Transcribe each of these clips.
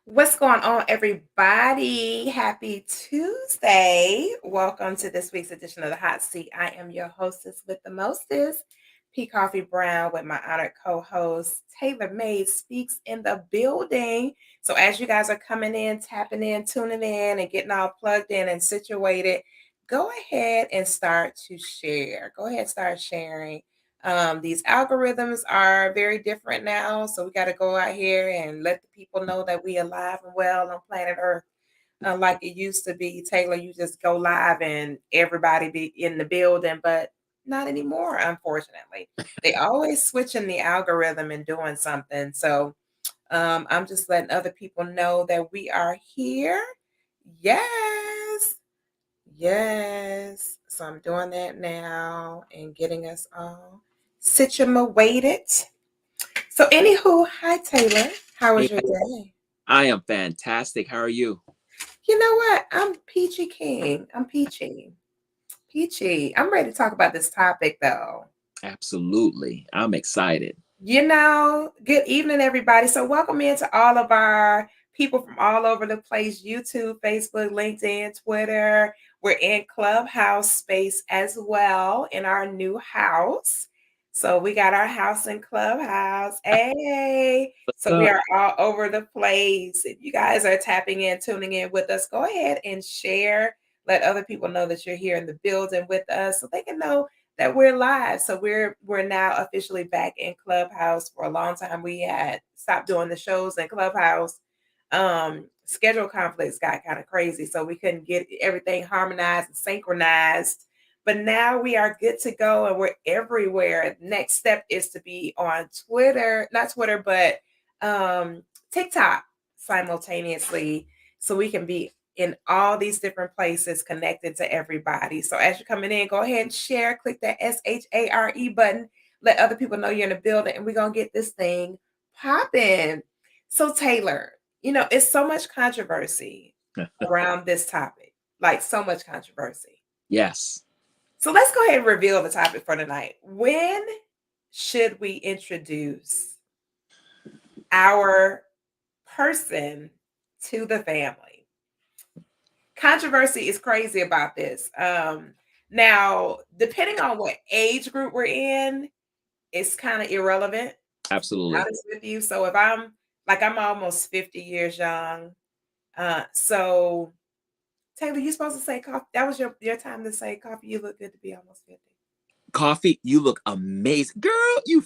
What's going on, everybody? Happy Tuesday. Welcome to this week's edition of the Hot Seat. I am your hostess with the mostest, P. Coffee Brown, with my honored co host, Taylor Mays Speaks in the building. So, as you guys are coming in, tapping in, tuning in, and getting all plugged in and situated, go ahead and start to share. Go ahead, start sharing. These algorithms are very different now, so we got to go out here and let the people know that we alive and well on planet Earth, like it used to be. Taylor, you just go live and everybody be in the building, but not anymore, unfortunately. They always switching the algorithm and doing something. So I'm just letting other people know that we are here. Yes. Yes. So I'm doing that now and getting us all situated. So, anywho, hi Taylor. How was Hey, your day? I am fantastic. How are you? You know what? I'm peachy king. I'm peachy. Peachy. I'm ready to talk about this topic though. Absolutely. I'm excited. Good evening, everybody. So, welcome into all of our people from all over the place: YouTube, Facebook, LinkedIn, Twitter. We're in Clubhouse space as well in our new house. So, we got our house in Clubhouse. Hey, What's so we up? are all over the place. If you guys are tapping in, tuning in with us, go ahead and share. Let other people know that you're here in the building with us so they can know that we're live. So we're now officially back in Clubhouse. For a long time we had stopped doing the shows in Clubhouse. Schedule conflicts got kind of crazy, so we couldn't get everything harmonized and synchronized. But now we are good to go and we're everywhere. Next step is to be on Twitter, not Twitter, but TikTok simultaneously, so we can be in all these different places connected to everybody. So as you're coming in, go ahead and share, click that SHARE button, let other people know you're in the building, and we're going to get this thing popping. So, Taylor, it's so much controversy around this topic, like so much controversy. Yes. So, let's go ahead and reveal the topic for tonight. When should we introduce our person to the family? Controversy is crazy about this. Now, depending on what age group we're in, it's kind of irrelevant, to be Absolutely. honest with you. So if I'm almost 50 years young. So Taylor, you supposed to say coffee. That was your time to say coffee. You look good to be almost 50. Coffee, you look amazing. Girl, you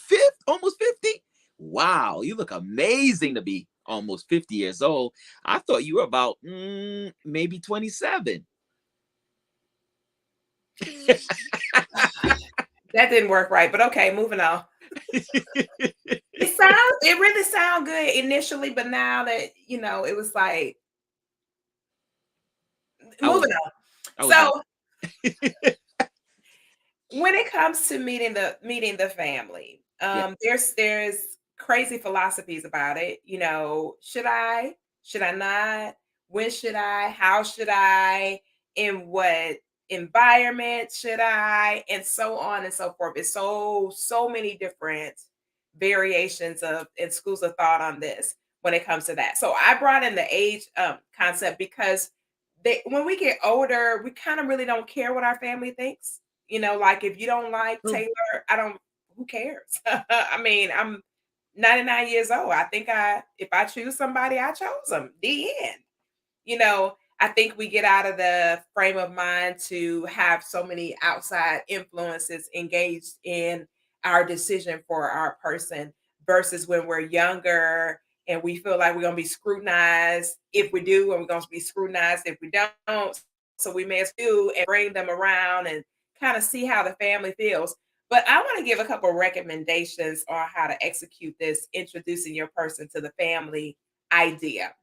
almost 50? Wow, you look amazing to be almost 50 years old. I thought you were about maybe 27. That didn't work right, but okay, moving on. It really sound good initially, but now that it was like I was moving on. I was about So when it comes to meeting the family, yeah. there's crazy philosophies about it. Should I? Should I not? When should I? How should I? In what environment should I? And so on and so forth. It's so many different variations of and schools of thought on this when it comes to that. So I brought in the age concept because when we get older, we kind of really don't care what our family thinks. Like if you don't like True. Taylor, I don't, who cares? I mean, I'm 99 years old. I think if I choose somebody, I chose them. The end. I think we get out of the frame of mind to have so many outside influences engaged in our decision for our person versus when we're younger and we feel like we're going to be scrutinized if we do, and we're going to be scrutinized if we don't. So we may as well do and bring them around and kind of see how the family feels. But I want to give a couple recommendations on how to execute this introducing your person to the family idea.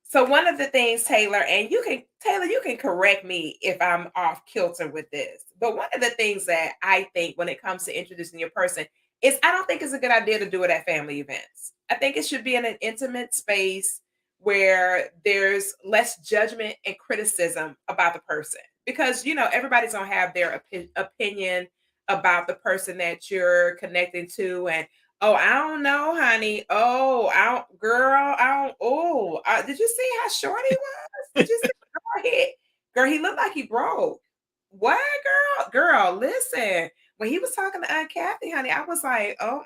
So one of the things, Taylor, and you can correct me if I'm off kilter with this, but one of the things that I think when it comes to introducing your person is I don't think it's a good idea to do it at family events. I think it should be in an intimate space where there's less judgment and criticism about the person because everybody's gonna have their opinion about the person that you're connecting to, and Oh, I don't know, honey. Oh, I don't, girl. I don't. Oh, did you see how short he was? Did you see? Girl, he looked like he broke. What, girl? Girl, listen. When he was talking to Aunt Kathy, honey, I was like, oh,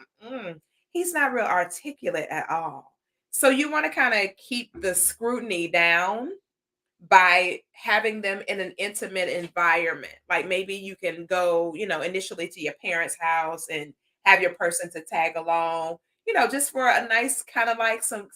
he's not real articulate at all. So you want to kind of keep the scrutiny down by having them in an intimate environment. Like maybe you can go, initially to your parents' house and have your person to tag along, just for a nice kind of like some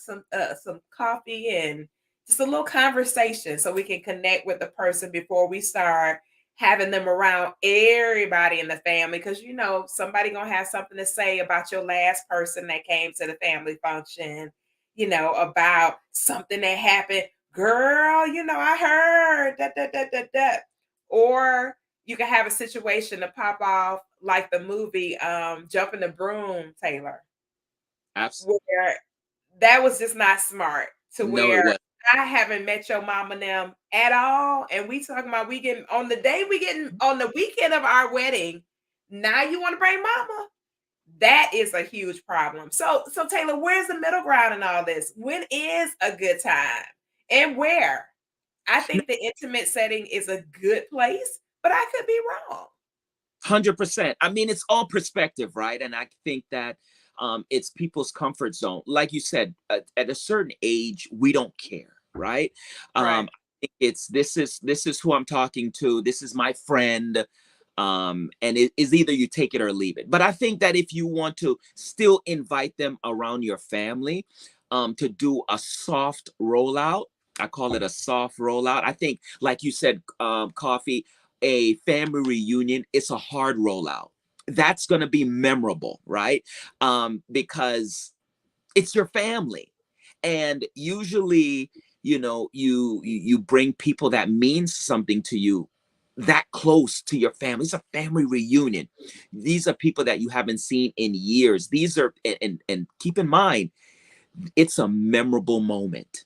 coffee and just a little conversation so we can connect with the person before we start having them around everybody in the family, because somebody gonna have something to say about your last person that came to the family function, about something that happened. Girl, I heard that. Or you can have a situation to pop off like the movie Jumping the Broom, Taylor, Absolutely. where that was just not smart, to No, it where was. I haven't met your mom and them at all. And we talking about we getting on the day we getting on the weekend of our wedding. Now you want to bring mama? That is a huge problem. So Taylor, where's the middle ground in all this? When is a good time? And where? I think the intimate setting is a good place, but I could be wrong. 100%. I mean, it's all perspective, right? And I think that it's people's comfort zone. Like you said, at a certain age, we don't care, right? Right. It's this is who I'm talking to. This is my friend. And it is either you take it or leave it. But I think that if you want to still invite them around your family, to do a soft rollout, I call it a soft rollout. I think, like you said, Coffee, a family reunion, it's a hard rollout. That's going to be memorable, right? Because it's your family. And usually, you bring people that means something to you, that close to your family. It's a family reunion. These are people that you haven't seen in years. These are, and keep in mind, it's a memorable moment.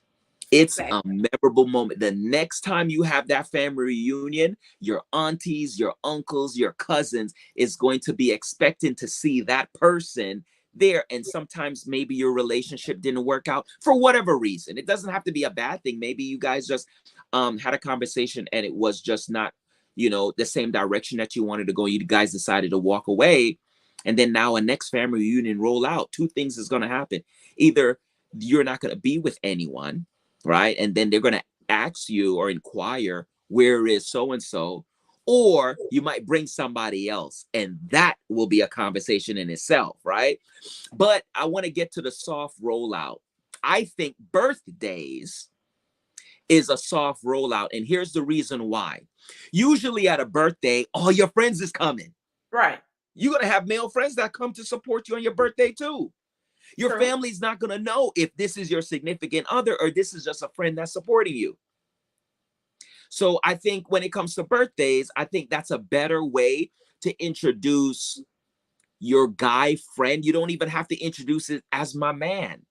It's a Exactly. memorable moment. The next time you have that family reunion, your aunties, your uncles, your cousins is going to be expecting to see that person there. And sometimes maybe your relationship didn't work out for whatever reason. It doesn't have to be a bad thing. Maybe you guys just had a conversation and it was just not, the same direction that you wanted to go. You guys decided to walk away. And then now a next family reunion roll out. Two things is going to happen. Either you're not going to be with anyone, right? And then they're going to ask you or inquire, where is so and so? Or you might bring somebody else, and that will be a conversation in itself, right? But I want to get to the soft rollout. I think birthdays is a soft rollout, and here's the reason why. Usually at a birthday, all your friends is coming. Right. You're going to have male friends that come to support you on your birthday too. Your True. family's not going to know if this is your significant other or this is just a friend that's supporting you. So I think when it comes to birthdays, I think that's a better way to introduce your guy friend. You don't even have to introduce it as my man,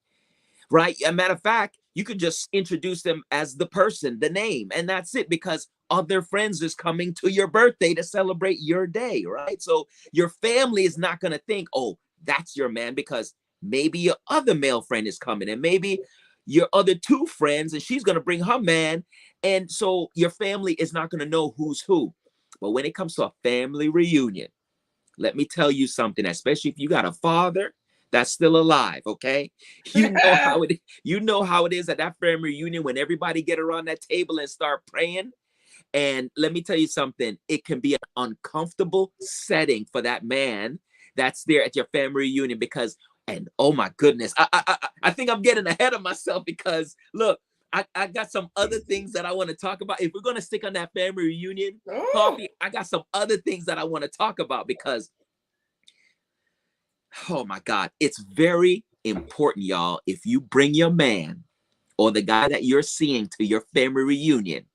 right? A matter of fact, you could just introduce them as the person, the name, and that's it, because other friends is coming to your birthday to celebrate your day, right? So your family is not going to think, oh, that's your man, because maybe your other male friend is coming, and maybe your other two friends, and she's going to bring her man. And so your family is not going to know who's who. But when it comes to a family reunion, let me tell you something, especially if you got a father that's still alive, okay? You know how it is at that family reunion when everybody get around that table and start praying. And let me tell you something, it can be an uncomfortable setting for that man that's there at your family reunion because, and oh my goodness, I think I'm getting ahead of myself because look, I got some other things that I want to talk about. If we're going to stick on that family reunion, Ooh. Coffee, I got some other things that I want to talk about because, oh my God, it's very important, y'all. If you bring your man or the guy that you're seeing to your family reunion,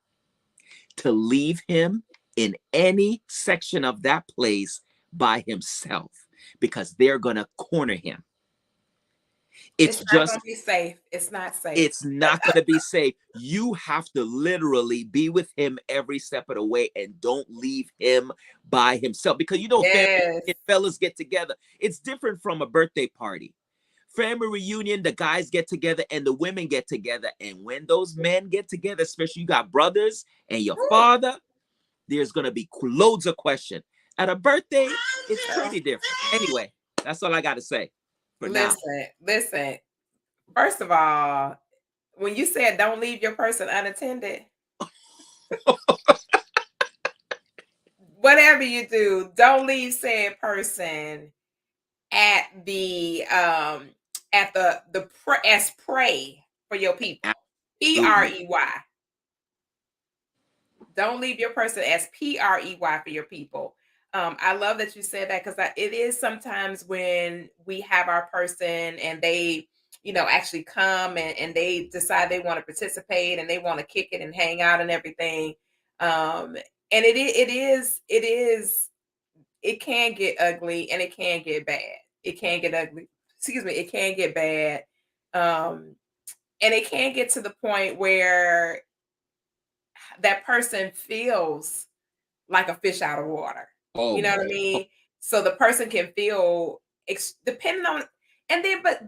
to leave him in any section of that place by himself because they're going to corner him. It's It's not just, gonna be safe. It's not safe. it's not going to be safe. You have to literally be with him every step of the way and don't leave him by himself, because you know family Yes. and fellas get together. It's different from a birthday party. Family reunion, the guys get together and the women get together, and when those men get together, especially you got brothers and your Woo. father, there's going to be loads of question. At a birthday, it's pretty different. Anyway, that's all I got to say for now. Listen, listen. First of all, when you said don't leave your person unattended, whatever you do, don't leave said person at the as prey for your people. Absolutely. PREY. Don't leave your person as PREY for your people. I love that you said that, because it is sometimes when we have our person and they, actually come and they decide they want to participate and they want to kick it and hang out and everything. And it can get ugly and it can get bad. It can get ugly. Excuse me. It can get bad. Um, and it can get to the point where that person feels like a fish out of water. Oh You know my. what I mean? So the person can feel depending on, and then but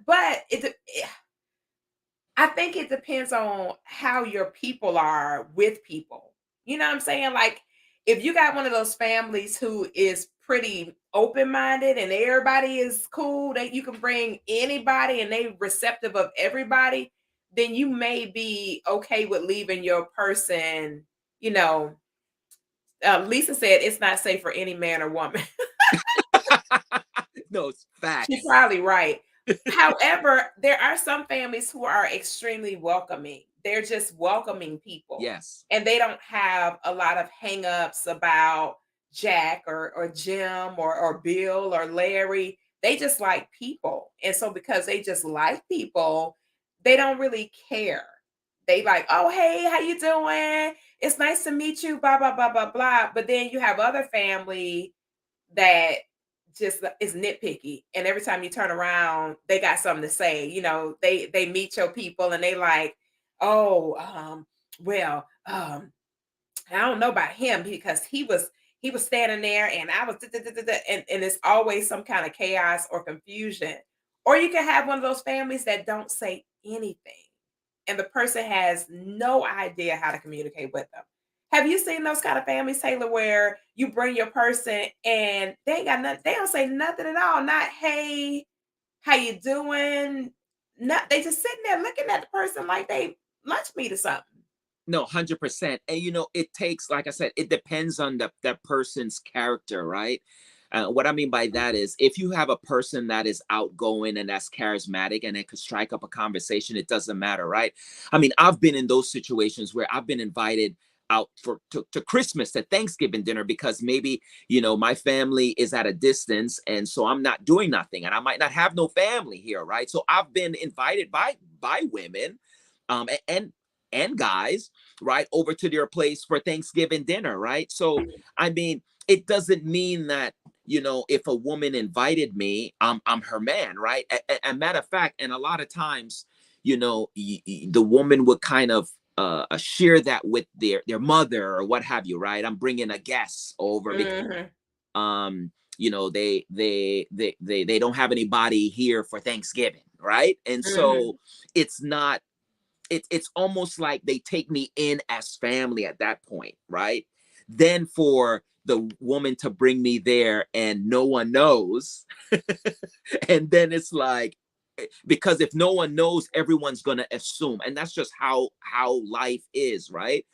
I think it depends on how your people are with people. You know what I'm saying? Like, if you got one of those families who is pretty open-minded and everybody is cool, that you can bring anybody and they receptive of everybody, then you may be okay with leaving your person, you know. Lisa said it's not safe for any man or woman. No, it's She's facts. probably right. However, there are some families who are extremely welcoming. They're just welcoming people. Yes. And they don't have a lot of hangups about Jack or Jim or Bill or Larry. They just like people. And so because they just like people, they don't really care. They like, oh, hey, how you doing? It's nice to meet you, blah, blah, blah, blah, blah. But then you have other family that just is nitpicky, and every time you turn around they got something to say. They meet your people and they like, oh, well, I don't know about him because he was standing there and I was and it's always some kind of chaos or confusion. Or you can have one of those families that don't say anything and the person has no idea how to communicate with them. Have you seen those kind of families, Taylor, where you bring your person and they ain't got nothing, they don't say nothing at all, not hey, how you doing? Not, they just sitting there looking at the person like they lunch meat or something. No, 100%. And you know, it takes, like I said, it depends on that person's character, right? What I mean by that is, if you have a person that is outgoing and that's charismatic and it could strike up a conversation, it doesn't matter, right? I mean, I've been in those situations where I've been invited out to Christmas, to Thanksgiving dinner, because maybe, you know, my family is at a distance and so I'm not doing nothing and I might not have no family here, right? So I've been invited by women, and guys, right, over to their place for Thanksgiving dinner, right? So, I mean, it doesn't mean that, you know, if a woman invited me, I'm her man, right? And matter of fact, and a lot of times, you know, the woman would kind of share that with their mother or what have you, right? I'm bringing a guest over because Mhm. um you know they don't have anybody here for Thanksgiving, right? And so Mhm. it's not, it's almost like they take me in as family at that point, right? Then for the woman to bring me there and no one knows, and then it's like, because if no one knows, everyone's going to assume, and that's just how life is, right?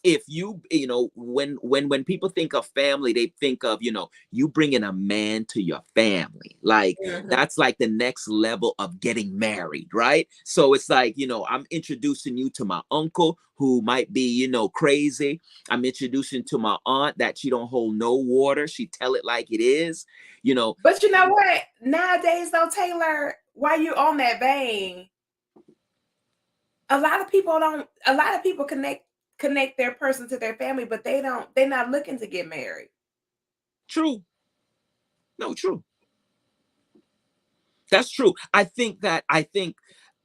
If you know, when people think of family, they think of, you know, you bringing a man to your family, like Mhm. that's like the next level of getting married, right? So it's like, you know, I'm introducing you to my uncle who might be, you know, crazy. I'm introducing to my aunt that she don't hold no water, she tell it like it is, you know. But you know what? Nowadays, though, Taylor, while you're on that vein, a lot of people connect their person to their family, but they're not looking to get married. True. No, true. That's true. I think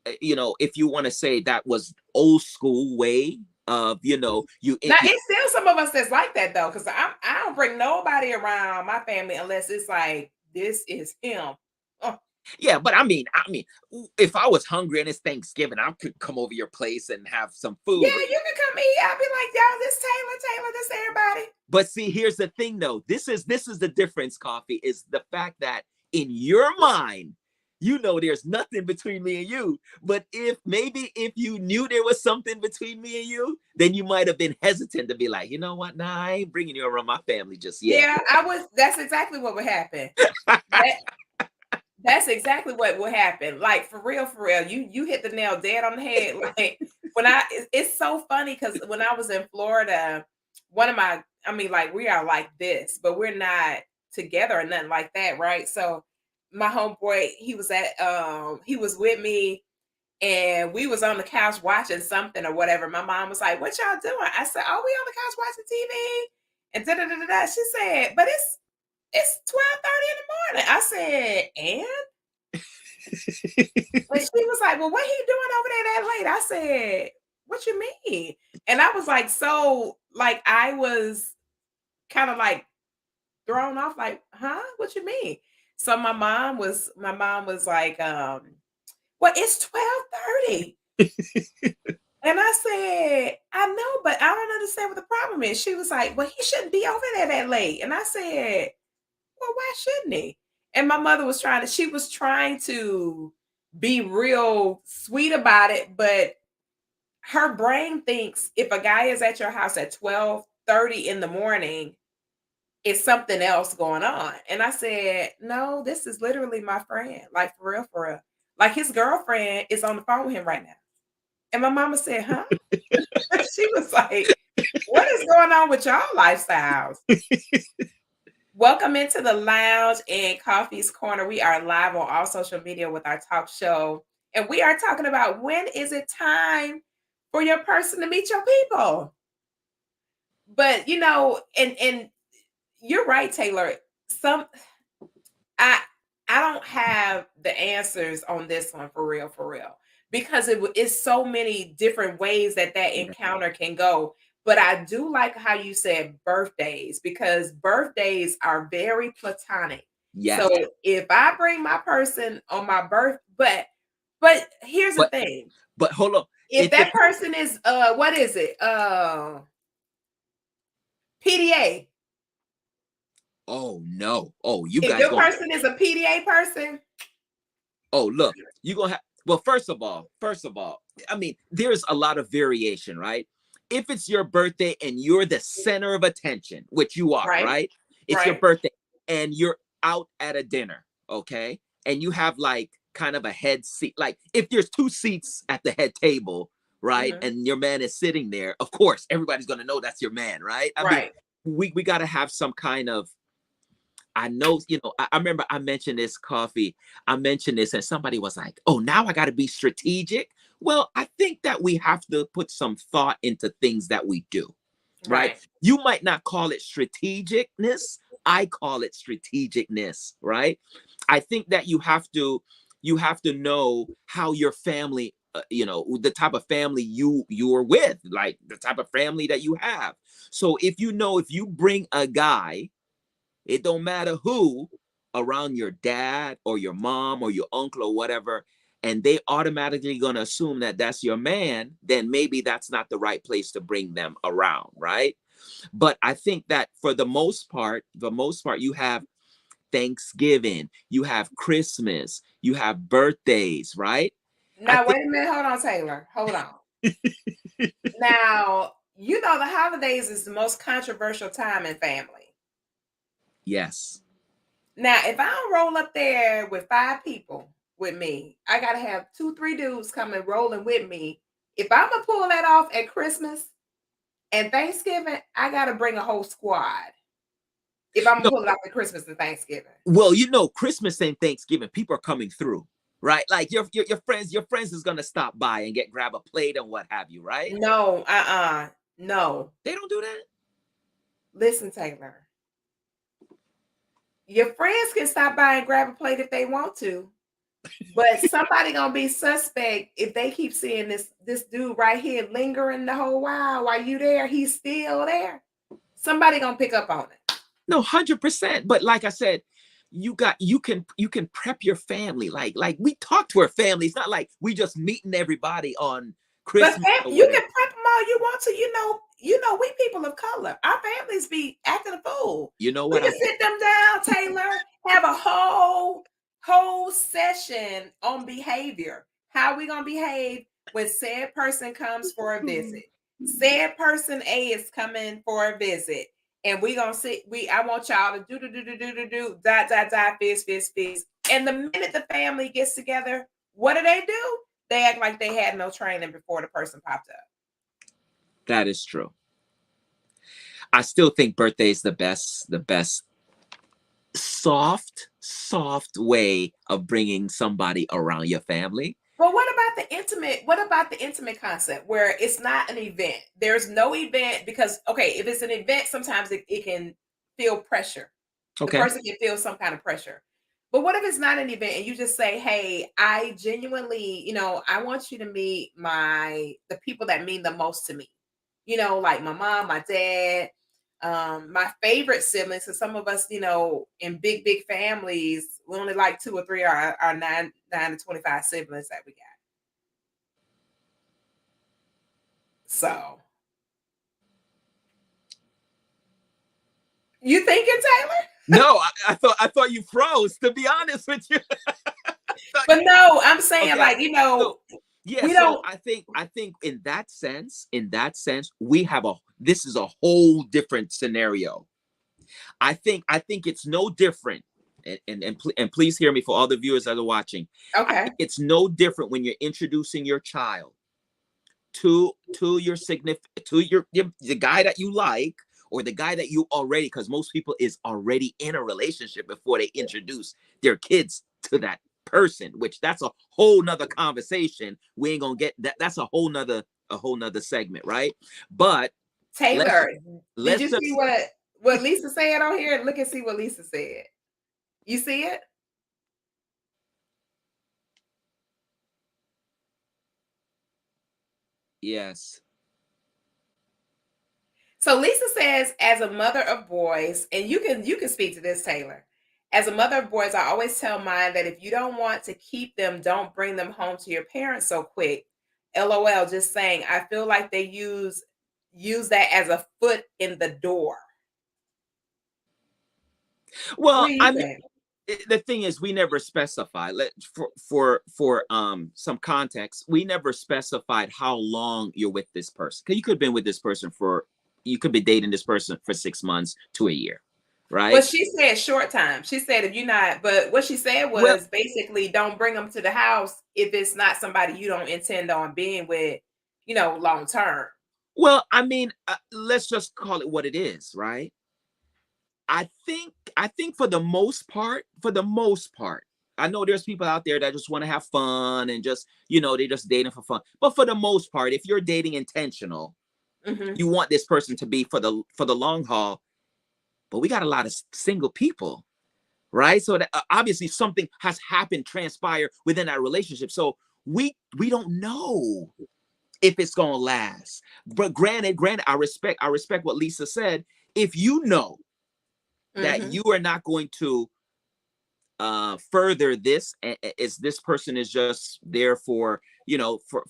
if you want to say that was old school way of, Now it's still some of us that's like that though, because I don't bring nobody around my family unless it's like this is him. Oh, yeah, but I mean, if I was hungry and it's Thanksgiving, I could come over your place and have some yeah, food. you can come eat. I'll be like, y'all, this Taylor, this everybody. But see, here's the thing though. This is the difference, Coffee, is the fact that in your mind, there's nothing between me and you. But if you knew there was something between me and you, then you might have been hesitant to be like, you know what? Nah, I ain't bringing you around my family just yet. Yeah, I was. That's exactly what would happen. That that's exactly what would happen. Like for real, for real. You hit the nail dead on the head. Like when it's so funny because when I was in Florida, one of my, I mean, like we are like this, but we're not together or nothing like that, right? So my homeboy, he was with me and we was on the couch watching something or whatever. My mom was like, "What y'all doing?" I said, "Oh, we on the couch watching TV." And da da da da da. She said, "But it's 12:30 in the morning." I said, "And?" And she was like, "Well, what he doing over there that late?" I said, "What you mean?" And I was like, so like I was kind of like thrown off, like, huh? What you mean? So my mom was like, well, it's 12:30. And I said, I know, but I don't understand what the problem is. She was like, well, he shouldn't be over there that late. And I said, well, why shouldn't he? And my mother was she was trying to be real sweet about it, but her brain thinks if a guy is at your house at 12:30 in the morning, it's something else going on. And I said, no, this is literally my friend. Like for real, for real. Like his girlfriend is on the phone with him right now. And my mama said, huh? She was like, what is going on with y'all lifestyles? Welcome into the lounge in Coffee's Corner. We are live on all social media with our talk show. And we are talking about when is it time for your person to meet your people? But and you're right, Taylor. Some I I don't have the answers on this one for real, because it's so many different ways that encounter can go. But I do like how you said birthdays because birthdays are very platonic. So Yes. if I bring my person on my but here's the But thing. but hold on. If It that depends. person is what is it? PDA. Oh no. Oh, you If guys your going person is a PDA person, oh look, you gonna have well, first of all, I mean, there's a lot of variation, right? If it's your birthday and you're the center of attention, which you are, right? right? It's your Right. birthday and you're out at a dinner, okay? And you have like kind of a head seat. Like if there's two seats at the head table, right? Mhm. And your man is sitting there, of course, everybody's gonna know that's your man, right? I mean, Right. we gotta have some kind of I know, I remember I mentioned this Coffee. I mentioned this, and somebody was like, oh, now I got to be strategic. Well, I think that we have to put some thought into things that we do, right? Right. You might not call it strategicness. I call it strategicness, right? I think that you have to know how your family, the type of family you're with, like the type of family that you have. So if you bring a guy, it don't matter who, around your dad or your mom or your uncle or whatever, and they automatically going to assume that that's your man, then maybe that's not the right place to bring them around, right? But I think that for the most part, you have Thanksgiving, you have Christmas, you have birthdays, right? I Now, think wait a minute. Hold on, Taylor. Hold on. Now, the holidays is the most controversial time in family. yes. Now, if I don't roll up there with five people with me, I got to have two, three dudes coming rolling with me. If I'm going to pull that off at Christmas and Thanksgiving, I got to bring a whole squad. If I'm going to No, pull it off at Christmas and Thanksgiving. well, Christmas and Thanksgiving, people are coming through, right? Like your friends is gonna stop by and grab a plate and what have you, right? No, no. They don't do that. Listen, Taylor. Your friends can stop by and grab a plate if they want to. But somebody gonna be suspect if they keep seeing this dude right here lingering the whole while you there, he's still there. Somebody gonna pick up on it. No, 100%. But like I said, you can prep your family. Like we talk to our family. It's not like we just meeting everybody on But Christmas or you whatever. can prep them all you want to. We people of color. Our families be acting a fool. You know We what can I sit them down, Taylor, have a whole session on behavior. How we gonna behave when said person comes for a visit? Said person A is coming for a visit, and we gonna sit. I want y'all to do dot dot dot fizz. And the minute the family gets together, what do? They act like they had no training before the person popped up. that is true. I still think birthday is the best soft way of bringing somebody around your family. But what about the intimate? What about the intimate concept where it's not an event? There's no event because okay, if it's an event, sometimes it can feel pressure. The Okay. person can feel some kind of pressure. But what if it's not an event and you just say, "Hey, I genuinely, I want you to meet the people that mean the most to me. Like my mom, my dad, my favorite siblings. So some of us, in big families, we only like two or three our 9 to 25 siblings that we got. So you thinking, Taylor? No, I thought you froze. To be honest with you, But no, I'm saying okay. like, So yeah, we so don't. I think in that sense, we have a this is a whole different scenario. I think it's no different. And please hear me for all the viewers that are watching. I Okay. think it's no different when you're introducing your child to your significant to your the guy that you like, or the guy that you already, because most people is already in a relationship before they introduce their kids to that person, which that's a whole nother conversation. We ain't gonna get that. That's a whole nother segment, right? But let's Taylor, did let's you see just what Lisa said on here? Look and see what Lisa said. You see it? yes. So Lisa says, as a mother of boys, and you can speak to this, Taylor. As a mother of boys, I always tell mine that if you don't want to keep them, don't bring them home to your parents so quick. LOL, just saying. I feel like they use that as a foot in the door. What Well, do you I mean, think? the thing is, we never specify. For some context, we never specified how long you're with this person. Because you could have been with this person for, you could be dating this person for 6 months to a year, Well, right? she said short time. She said if you're not, but what she said Well, was basically don't bring them to the house if it's not somebody you don't intend on being with, long term. I mean, let's just call it what it is, right? I think for the most part, I know there's people out there that just want to have fun and just, they just dating for fun. But for the most part, if you're dating intentional, Hmm. you want this person to be for the long haul. But we got a lot of single people, right? So that obviously something has happened, transpired within that relationship. So we don't know if it's gonna last. But granted, I respect what Lisa said. If you know that Hmm. you are not going to further this, is this person is just there for,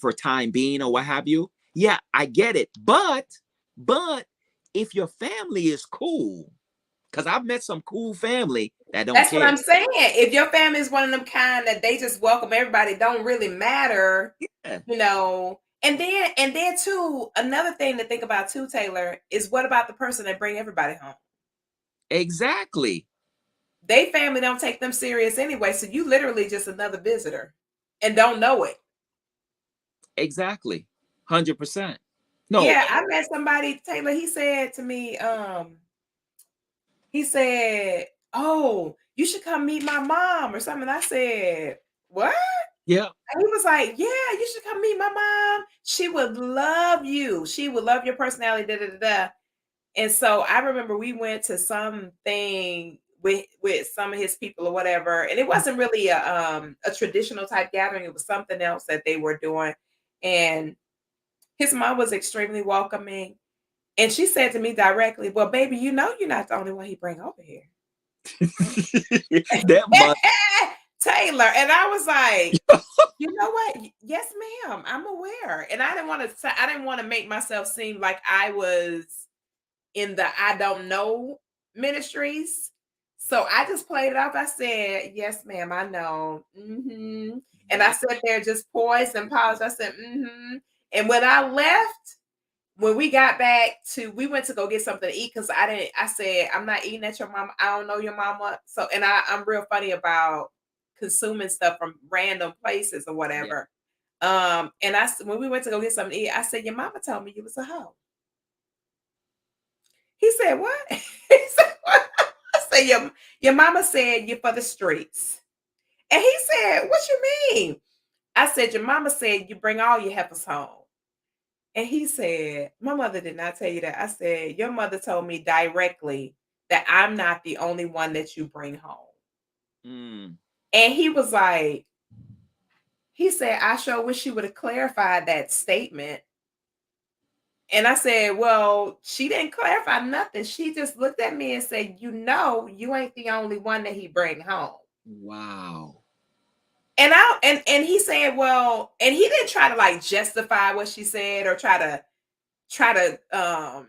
for time being or what have you, yeah, I get it. But if your family is cool, because I've met some cool family that don't That's what care. I'm saying. If your family is one of them kind that they just welcome everybody, don't really matter, Yeah, And then too, another thing to think about too, Taylor, is what about the person that bring everybody home? exactly. They family don't take them serious anyway, so you literally just another visitor and don't know it. Exactly. 100%. No. Yeah, I met somebody, Taylor, he said to me, he said, "Oh, you should come meet my mom or something." I said, "What?" Yeah. And he was like, "Yeah, you should come meet my mom. She would love you. She would love your personality." Da da da da. And so I remember we went to something with some of his people or whatever, and it wasn't really a traditional type gathering. It was something else that they were doing, and his mom was extremely welcoming, and she said to me directly, "Well, baby, you know you're not the only one he bring over here." That must. Taylor, and I was like, "You know what? Yes, ma'am, I'm aware." And I didn't want to make myself seem like I was in the I don't know ministries. So I just played it off. I said, "Yes, ma'am, I know." And I sat there just poised and paused. I said, And when I left, when we got back to, we went to go get something to eat because I said, "I'm not eating at your mama. I don't know your mama." So, and I'm real funny about consuming stuff from random places or Yeah. whatever. And when we went to go get something to eat, I said, "Your mama told me you was a hoe." He said, "What?" He said, "What?" I said, your mama said you're for the streets. And he said, "What you mean?" I said, "Your mama said you bring all your heifers home." And he said, "My mother did not tell you that." I said, "Your mother told me directly that I'm not the only one that you bring home." Mm. And he was like, he said, "I sure wish you would have clarified that statement." And I said, "Well, she didn't clarify nothing. She just looked at me and said, you know, you ain't the only one that he bring home." Wow. And he said, "Well," and he didn't try to like justify what she said or try to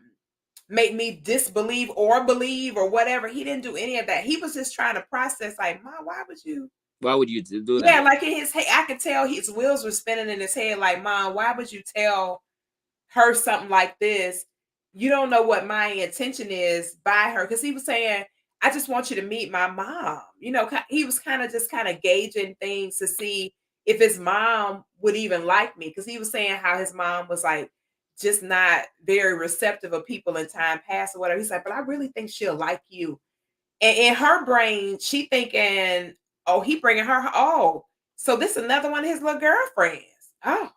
make me disbelieve or believe or whatever. He didn't do any of that. He was just trying to process, like, "Ma, why would you?" Why would you do Yeah, that? like in his head, I could tell his wheels were spinning in his head, like, "Mom, why would you tell her something like this? You don't know what my intention is by her." Because he was saying, "I just want you to meet my mom." He was kind of gauging things to see if his mom would even like me. Because he was saying how his mom was like just not very receptive of people in time past or whatever. He's like, "But I really think she'll like you." And in her brain, she thinking, "Oh, he bringing her. Oh, so this another one of his little girlfriends. Oh,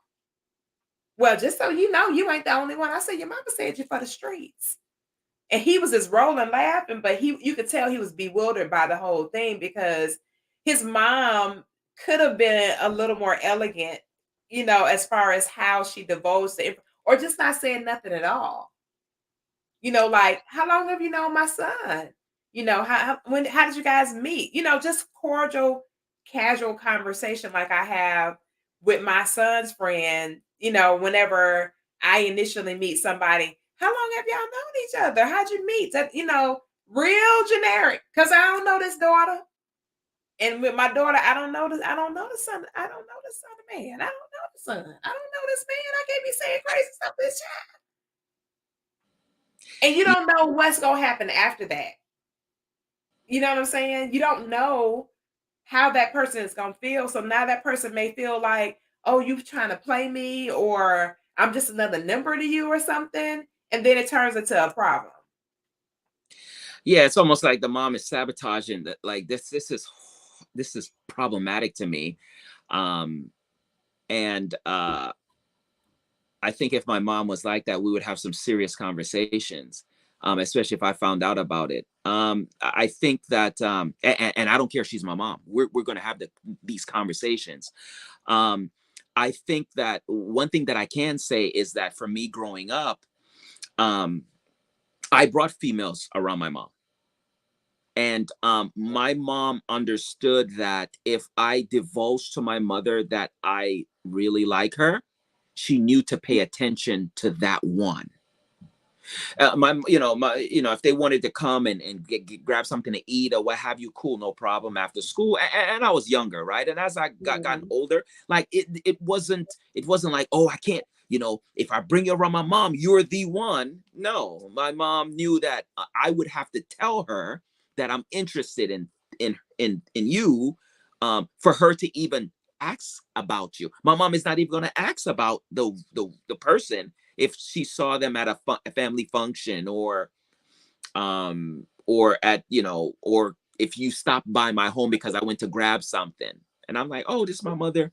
well, just so you know, you ain't the only one." I said, "Your mama said you for the streets." And he was just rolling laughing, but you could tell he was bewildered by the whole thing because his mom could have been a little more elegant, as far as how she divulged or just not saying nothing at all. Like, "How long have you known my son? How did you guys meet?" Just cordial, casual conversation like I have with my son's friend, whenever I initially meet somebody. "How long have y'all known each other? How'd you meet?" That, real generic. Cause I don't know this daughter. And with my daughter, I don't know the son. I don't know the son of man. I don't know the son. I don't know this man. I can't be saying crazy stuff to this child. And you Yeah, don't know what's gonna happen after that. You know what I'm saying? You don't know how that person is gonna feel. So now that person may feel like, "Oh, you trying to play me," or "I'm just another number to you," or something. And then it turns into a problem. yeah. It's almost like the mom is sabotaging that. Like this is problematic to me. Um, and I think if my mom was like that, we would have some serious conversations, especially if I found out about it. I think that, and I don't care if she's my mom, we're going to have these conversations. Um, I think that one thing that I can say is that for me growing up, um, I brought females around my mom. And my mom understood that if I divulged to my mother that I really like her, she knew to pay attention to that one. If they wanted to come and grab something to eat or what have you, cool, no problem after school. And I was younger, right? And as I gotten Mhm. older, like it wasn't like, oh, I can't. If I bring you around my mom, you're the one. No, my mom knew that I would have to tell her that I'm interested in you, for her to even ask about you. My mom is not even going to ask about the person if she saw them at a family function, or at or if you stopped by my home because I went to grab something and I'm like, oh, this is my mother.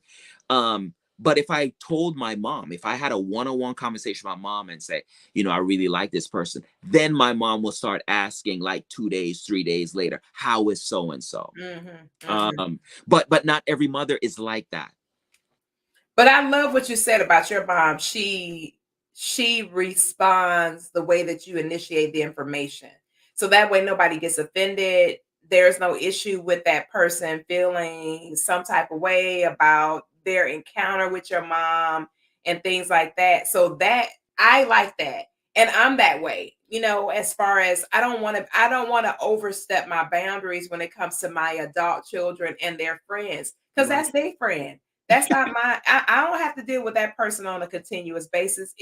But if I told my mom, if I had a one-on-one conversation with my mom and say, I really like this person, then my mom will start asking like 2 days, 3 days later, how is so and so? Mhm, mhm. But not every mother is like that. But I love what you said about your mom. She responds the way that you initiate the information. So that way nobody gets offended. There's no issue with that person feeling some type of way about their encounter with your mom and things like that. So that I like that. And I'm that way. As far as I don't want to overstep my boundaries when it comes to my adult children and their friends, because Right. that's their friend. That's not my I don't have to deal with that person on a continuous basis.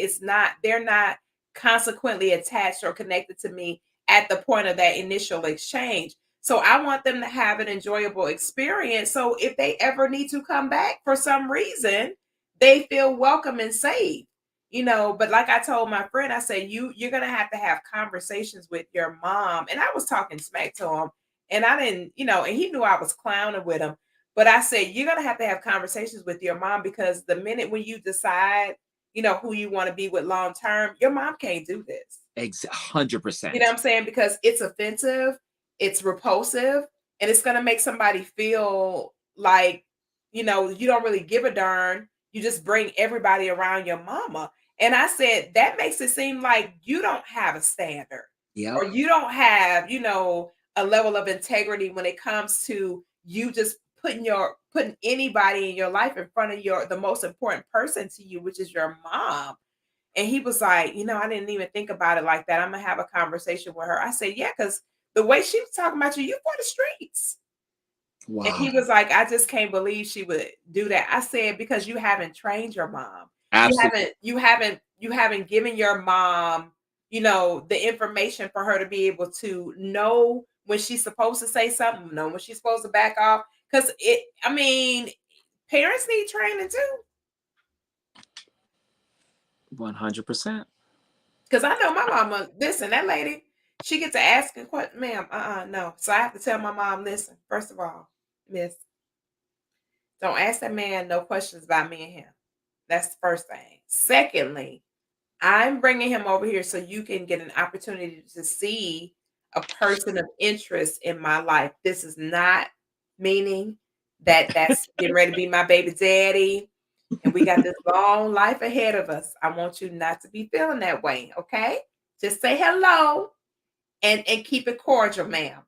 They're not consequently attached or connected to me at the point of that initial exchange. So I want them to have an enjoyable experience. So if they ever need to come back for some reason, they feel welcome and safe. But like I told my friend, I said, you're gonna have to have conversations with your mom. And I was talking smack to him, and I didn't, and he knew I was clowning with him. But I said, you're going to have conversations with your mom, because the minute when you decide, who you want to be with long term, your mom can't do this. You know what 100%. I'm saying? Because it's offensive, it's repulsive, and it's going to make somebody feel like, you don't really give a darn. You just bring everybody around your mama. And I said, that makes it seem like you don't have a standard, Yep. or you don't have, a level of integrity when it comes to you just putting anybody in your life in front of the most important person to you, which is your mom. And he was like, I didn't even think about it like that. I'm gonna have a conversation with her. I said, yeah, because the way she was talking about you for the streets. And Wow. he was like, I just can't believe she would do that. I said, because you haven't trained your mom. You Absolutely. haven't, you haven't given your mom, the information for her to be able to know when she's supposed to say something, know when she's supposed to back off. Parents need training too. 100%. Because I know my mama, listen, that lady, she gets to asking what, ma'am, no. So I have to tell my mom, listen, first of all, miss, don't ask that man no questions about me and him. That's the first thing. Secondly, I'm bringing him over here so you can get an opportunity to see a person of interest in my life. This is not meaning that that's getting ready to be my baby daddy and we got this long life ahead of us. I want you not to be feeling that way, okay? Just say hello and keep it cordial, ma'am.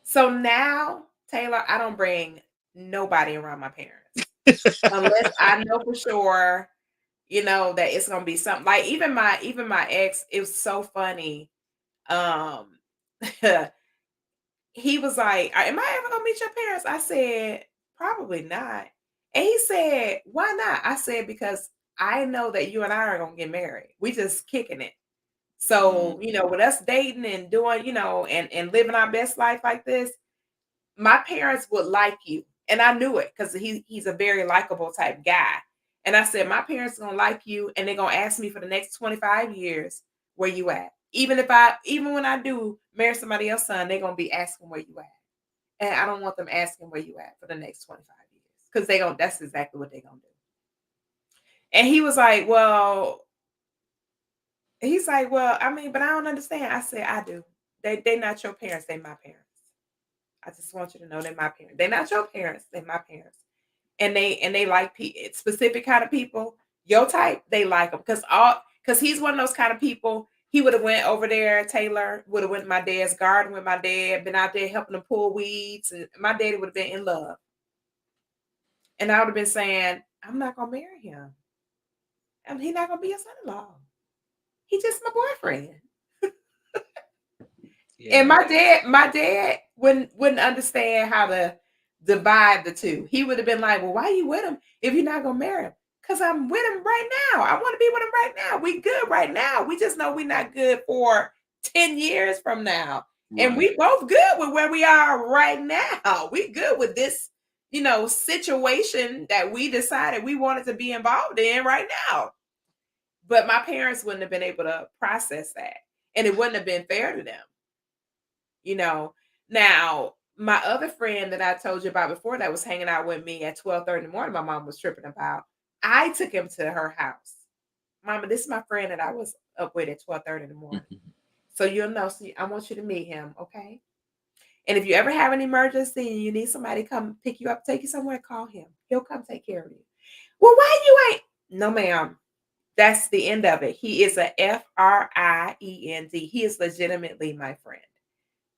So now, Taylor, I don't bring nobody around my parents unless I know for sure, that it's gonna be something. Like even my ex, it was so funny. Um he was like, am I ever gonna meet your parents? I said, probably not. And he said, why not? I said, because I know that you and I are gonna get married. We just kicking it. Mm. So, with us dating and doing, and living our best life like this, my parents would like you. And I knew it because he's a very likable type guy. And I said, my parents are gonna like you, and they're gonna ask me for the next 25 years, where you at? Even when I do marry somebody else's son, they're gonna be asking where you at. And I don't want them asking where you at for the next 25 years. Because that's exactly what they're gonna do. And he's like, well, I mean, but I don't understand. I said, I do. They not your parents, they my parents. I just want you to know they're my parents. They're not your parents, they're my parents. And they like specific kind of people. Your type, they like them because he's one of those kind of people. He would have went over there. Taylor would have went to my dad's garden with my dad, been out there helping him pull weeds, and my daddy would have been in love. And I would have been saying, I'm not gonna marry him. And he's not gonna be a son-in-law. He's just my boyfriend. And Yeah. my dad wouldn't understand how to divide the two. He would have been like, "Well, why are you with him if you're not gonna marry him?" Because I'm with him right now. I want to be with him right now. We good right now. We just know we're not good for 10 years from now. And Right. we both good with where we are right now. We good with this, situation that we decided we wanted to be involved in right now. But my parents wouldn't have been able to process that. And it wouldn't have been fair to them you know now My other friend that I told you about before that was hanging out with me at 12:30 in the morning, my mom was tripping about. I took him to her house. Mama, this is my friend that I was up with at 12:30 in the morning. Mhm. So you'll know. See, I want you to meet him, okay? And if you ever have an emergency and you need somebody to come pick you up, take you somewhere, call him. He'll come take care of you. Well, why you ain't? No, ma'am. That's the end of it. He is a FRIEND. He is legitimately my friend.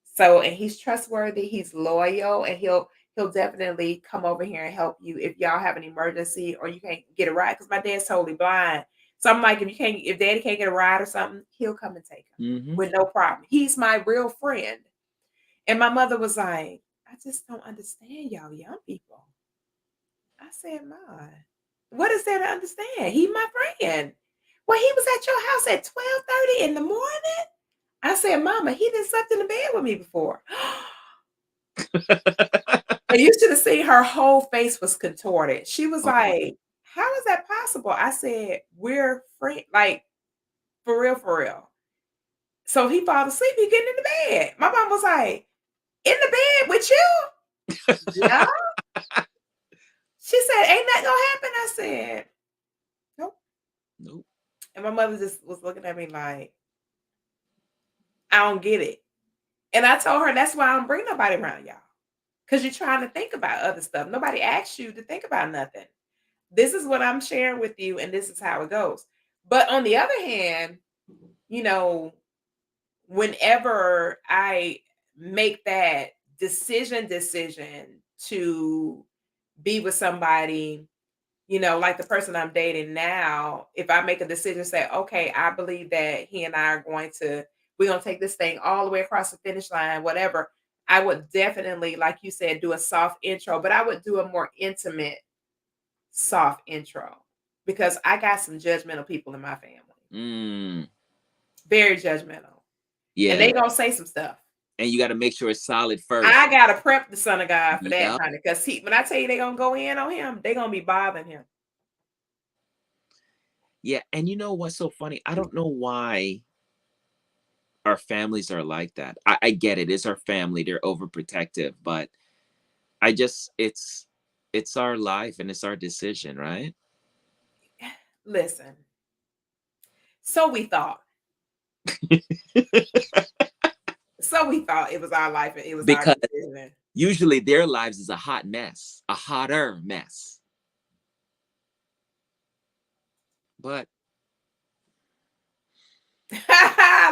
So, and he's trustworthy, he's loyal, and he'll definitely come over here and help you if y'all have an emergency or you can't get a ride. Because my dad's totally blind. So I'm like, if daddy can't get a ride or something, he'll come and take him Mhm. with no problem. He's my real friend. And my mother was like, I just don't understand y'all young people. I said, Ma, what is there to understand? He my friend. Well, he was at your house at 12:30 in the morning. I said, Mama, he didn't slept in the bed with me before. And you should have seen her whole face was contorted. She was Oh, like, "How is that possible?" I said, "We're friends, like for real, for real." So he fall asleep, he getting in the bed. My mom was like, "In the bed with you?" Yeah. She said, "Ain't that gonna happen?" I said, "Nope." nope. And my mother just was looking at me like, "I don't get it." And I told her that's why I don't bring nobody around y'all. Because you're trying to think about other stuff. Nobody asked you to think about nothing. This is what I'm sharing with you, and this is how it goes. But on the other hand, you know, whenever I make that decision to be with somebody, like the person I'm dating now, if I make a decision, say, okay, I believe that he and I are we're gonna take this thing all the way across the finish line, whatever. I would definitely, like you said, do a soft intro, but I would do a more intimate soft intro because I got some judgmental people in my family. Mm, Very judgmental. And yeah, they gonna say some stuff. and you got to make sure it's solid first. I gotta prep the son of God for that, Yep. honey. Because when I tell you they gonna go in on him, they gonna be bothering him. Yeah, and you know what's so funny? I don't know why our families are like that. I get it. It's our family. They're overprotective, but I just it's our life and it's our decision, right? Listen, so we thought. So we thought it was our life and it was our Because decision. usually their lives is a hot mess, a hotter mess. But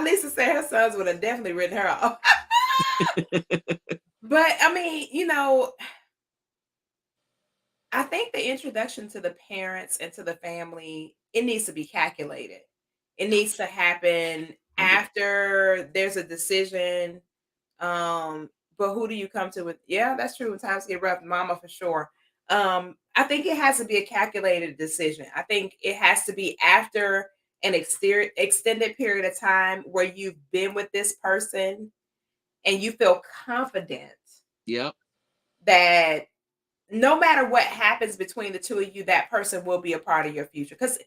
Lisa said her sons would have definitely written her off. But I mean, I think the introduction to the parents and to the family, it needs to be calculated. It needs to happen 100. after there's a decision. But who do you come to with? Yeah, that's true. When times get rough, mama for sure. I think it has to be a calculated decision. I think it has to be after an extended period of time where you've been with this person and you feel confident Yep. that no matter what happens between the two of you, that person will be a part of your future. Because,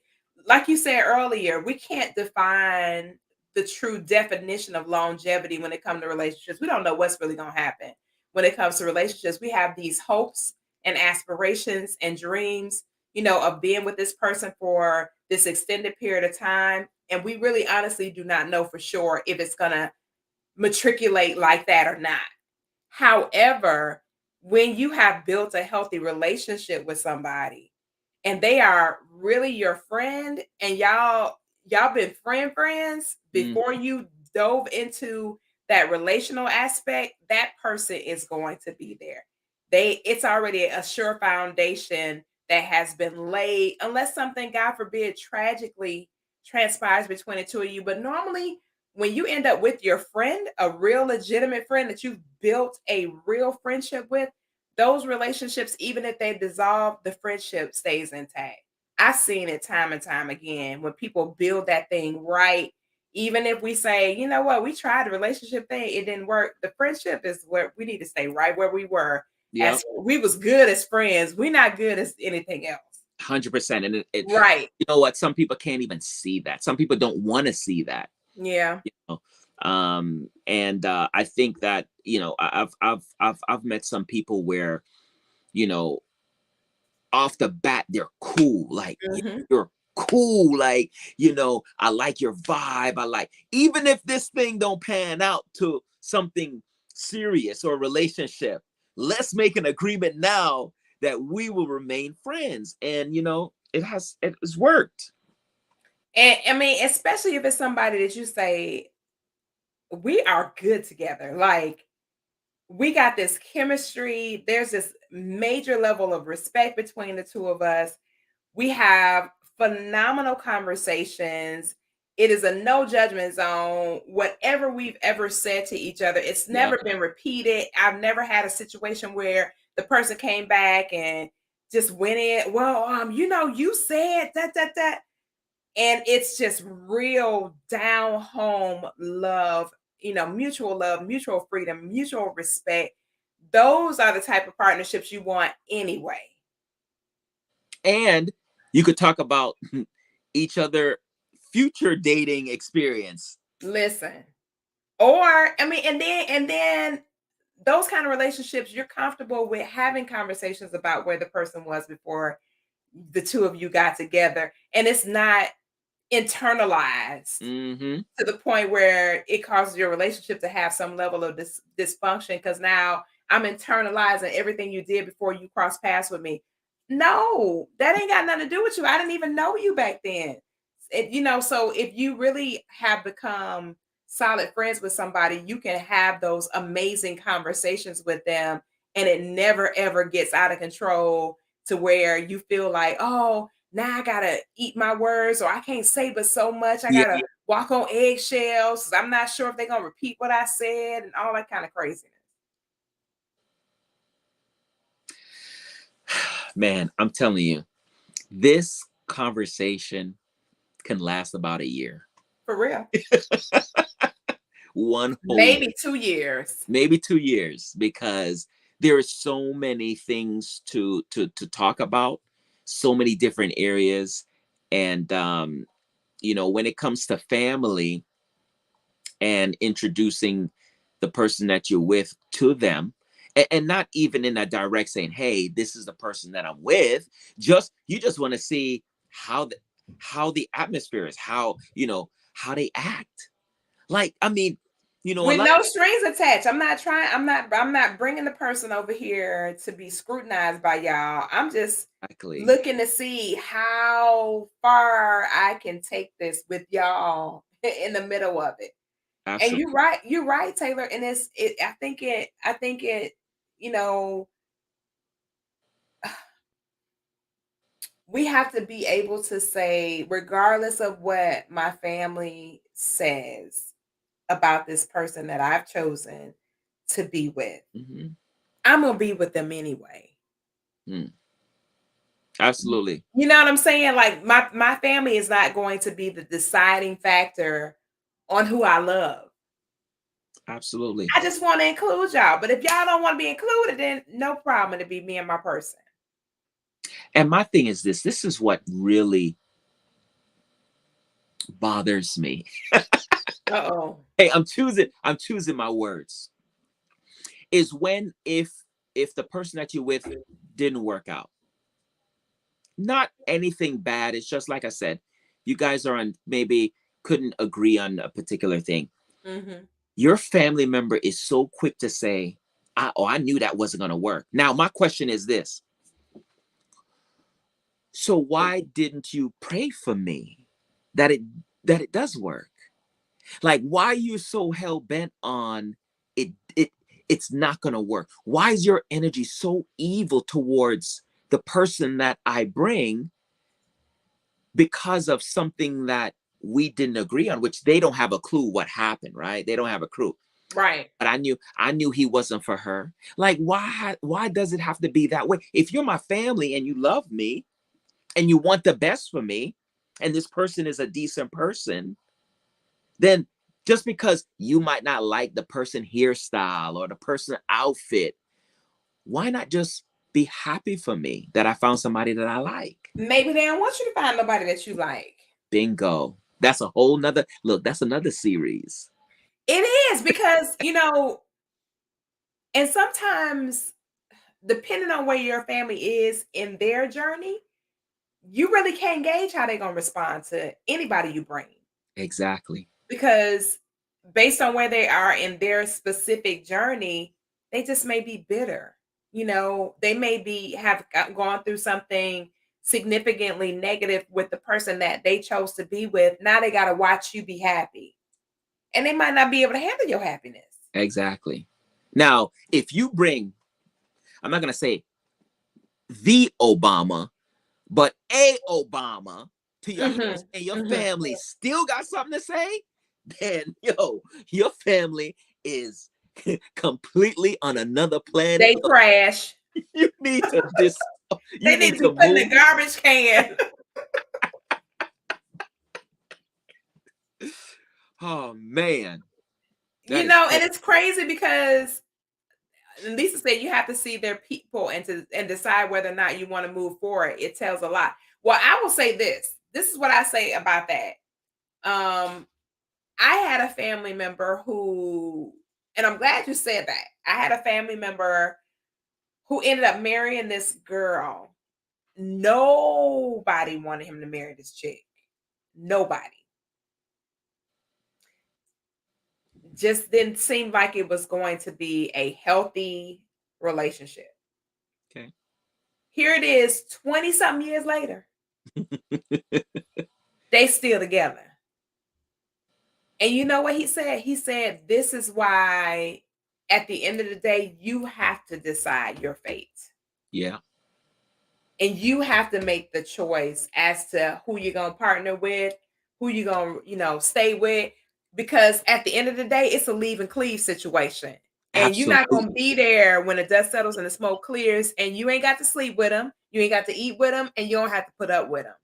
like you said earlier, we can't define the true definition of longevity when it comes to relationships. We don't know what's really going to happen when it comes to relationships. We have these hopes and aspirations and dreams, of being with this person for this extended period of time. And we really honestly do not know for sure if it's going to matriculate like that or not. However, when you have built a healthy relationship with somebody and they are really your friend and y'all been friends Mm, before you dove into that relational aspect, that person is going to be there. It's already a sure foundation that has been laid unless something, God forbid, tragically transpires between the two of you. But normally when you end up with your friend, a real legitimate friend that you've built a real friendship with, those relationships, even if they dissolve, the friendship stays intact. I've seen it time and time again when people build that thing right. Even if we say, you know what, we tried the relationship thing, it didn't work. The friendship is where we need to stay right where we were. yep. As we was good as friends, we're not good as anything else. 100%. And it Right. you know what? Some people can't even see that. Some people don't want to see that. Yeah. You know? And I think that, I've met some people where, you know, off the bat they're cool, like, Mhm. you're cool, like, I like your vibe, I like, even if this thing don't pan out to something serious or a relationship, let's make an agreement now that we will remain friends. And it has worked. And I mean, especially if it's somebody that you say, we are good together. Like, we got this chemistry. There's this major level of respect between the two of us. We have phenomenal conversations. It is a no judgment zone. Whatever we've ever said to each other, it's Yep. never been repeated. I've never had a situation where the person came back and just went in, well, you said that. And it's just real down home love, mutual freedom, mutual respect. Those are the type of partnerships you want anyway. And you could talk about each other future dating experience. Listen. Or I mean, and then those kind of relationships, you're comfortable with having conversations about where the person was before the two of you got together. And it's not internalized Hmm. to the point where it causes your relationship to have some level of dysfunction because now I'm internalizing everything you did before you crossed paths with me. No, that ain't got nothing to do with you. I didn't even know you back then. So if you really have become solid friends with somebody, you can have those amazing conversations with them and it never ever gets out of control to where you feel like, oh, now I gotta eat my words, or I can't say but so much. I Yeah. gotta walk on eggshells. 'Cause I'm not sure if they're gonna repeat what I said and all that kind of craziness. Man, I'm telling you, this conversation can last about a year. For real. One whole year, Maybe 2 years. maybe 2 years, because there are so many things to talk about, so many different areas. And when it comes to family and introducing the person that you're with to them, and not even in a direct saying, hey, this is the person that I'm with, just you just want to see how the atmosphere is, how they act. Like, I mean, a With lot. no strings attached. I'm not bringing the person over here to be scrutinized by y'all. I'm just Exactly. looking to see how far I can take this with y'all in the middle of it. And Absolutely. you're right, Taylor. And I think it, you know, we have to be able to say, regardless of what my family says about this person that I've chosen to be with, Hmm. I'm gonna be with them anyway. Mm, absolutely. You know what I'm saying? Like my family is not going to be the deciding factor on who I love. Absolutely. I just want to include y'all. But if y'all don't want to be included, then no problem. It'll be me and my person. And my thing is this is what really bothers me. Uh-oh. Hey, I'm choosing my words. Is when, if the person that you're with didn't work out. Not anything bad. It's just like I said, you guys are on, maybe couldn't agree on a particular thing. Hmm. Your family member is so quick to say, I knew that wasn't going to work. Now, my question is this: so why didn't you pray for me that it does work? Like, why are you so hell bent on it? It's not going to work. Why is your energy so evil towards the person that I bring because of something that we didn't agree on, which they don't have a clue what happened, right? They don't have a clue. Right. But I knew he wasn't for her. Like, why does it have to be that way? If you're my family and you love me and you want the best for me, and this person is a decent person, then just because you might not like the person hairstyle or the person outfit, why not just be happy for me that I found somebody that I like? Maybe they don't want you to find nobody that you like. Bingo. That's a whole nother look. That's another series. It is because, and sometimes depending on where your family is in their journey, you really can't gauge how they're gonna respond to anybody you bring. Exactly. Because based on where they are in their specific journey, they just may be bitter. They may be have gone through something significantly negative with the person that they chose to be with. Now they got to watch you be happy, and they might not be able to handle your happiness. Exactly. Now, if you bring, I'm not going to say the Obama, but a Obama to your house Mhm. and your Mhm. family still got something to say, then your family is completely on another planet. They trash. You need to They you need need to to be put in move. the garbage can. Oh man, that is And crazy. it's crazy because Lisa said you have to see their people and decide whether or not you want to move forward. It tells a lot. Well, I will say this. This is what I say about that. Um, I had a family member who, and I'm glad you said that. I had a family member who ended up marrying this girl. Nobody wanted him to marry this chick. Nobody. Just didn't seem like it was going to be a healthy relationship. Okay. Here it is, 20 something years later. They still together. And you know what he said? He said, this is why at the end of the day, you have to decide your fate. Yeah. And you have to make the choice as to who you're gonna partner with, who you're gonna, stay with. Because at the end of the day, it's a leave and cleave situation. And you're not gonna Absolutely. be there when the dust settles and the smoke clears, and you ain't got to sleep with them, you ain't got to eat with them, and you don't have to put up with them.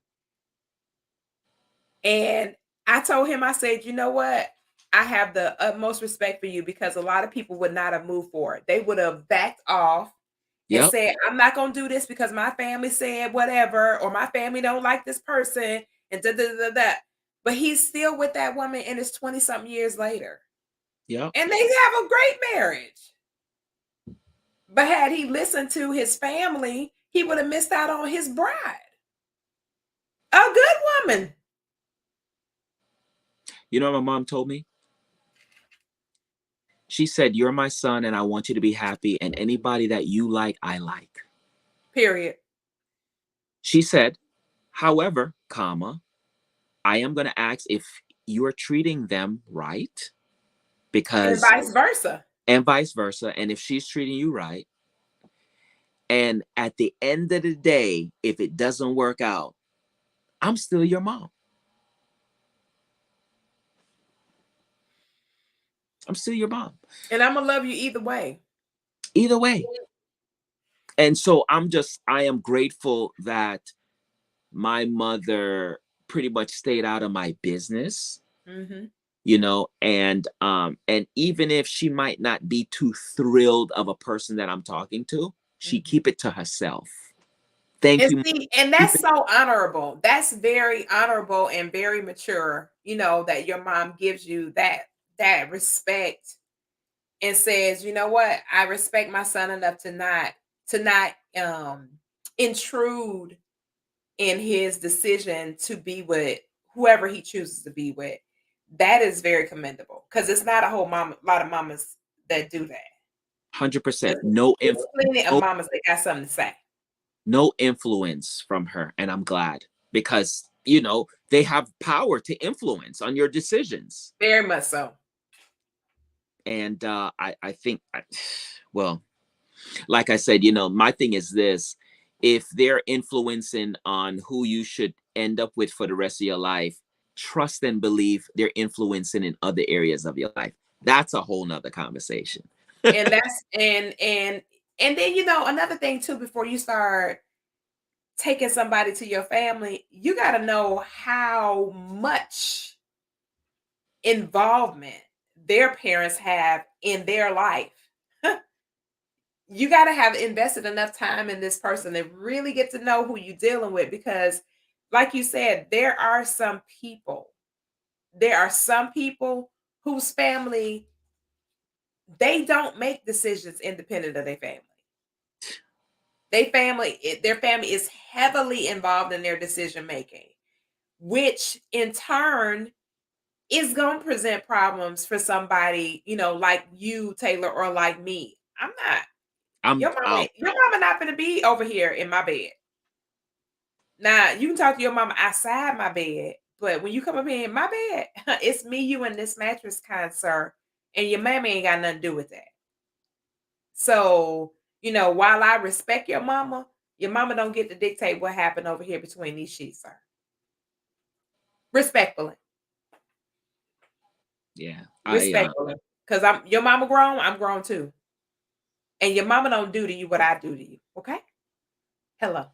And I told him, I said, you know what? I have the utmost respect for you because a lot of people would not have moved forward. They would have backed off and Yep. said, I'm not going to do this because my family said whatever, or my family don't like this person, and da da da da. But he's still with that woman and it's 20 something years later. Yep. And they have a great marriage. But had he listened to his family, he would have missed out on his bride. A good woman. You know what my mom told me? She said, "You're my son, and I want you to be happy. And anybody that you like, I like." Period. She said, "However, comma, I am going to ask if you are treating them right, And because vice versa. and vice versa. And if she's treating you right, and at the end of the day, if it doesn't work out, I'm still your mom. I'm still your mom. And I'm gonna love you either way. Either way." And so I am grateful that my mother pretty much stayed out of my business, Mhm. and even if she might not be too thrilled of a person that I'm talking to, she Mhm. keep it to herself. Thank And you. see, and Keep that's it. so honorable. That's very honorable and very mature, that your mom gives you that respect and says, "You know what? I respect my son enough to not intrude in his decision to be with whoever he chooses to be with." That is very commendable because it's not a whole lot of mamas that do that. 100%. There's there's plenty of No, mamas that got something to say. no influence from her, and I'm glad, because they have power to influence on your decisions. Very much so. And I think, well, like I said, my thing is this: if they're influencing on who you should end up with for the rest of your life, trust and believe they're influencing in other areas of your life. That's a whole nother conversation. And that's and then another thing too before you start taking somebody to your family, you got to know how much involvement their parents have in their life. You got to have invested enough time in this person to really get to know who you're dealing with because like you said, there are some people whose family, they don't make decisions independent of their family. Their family is heavily involved in their decision making, which in turn is going to present problems for somebody, like you, Taylor, or like me. I'm not I'm your mama not gonna be over here in my bed. Now, you can talk to your mama outside my bed, but when you come up here in my bed, it's me, you, and this mattress, kind sir, and your mammy ain't got nothing to do with that. So, while I respect your mama don't get to dictate what happened over here between these sheets, sir. Respectfully. yeah. Respectfully. Because I'm your mama grown, I'm grown too. And your mama don't do to you what I do to you. Okay? Hello.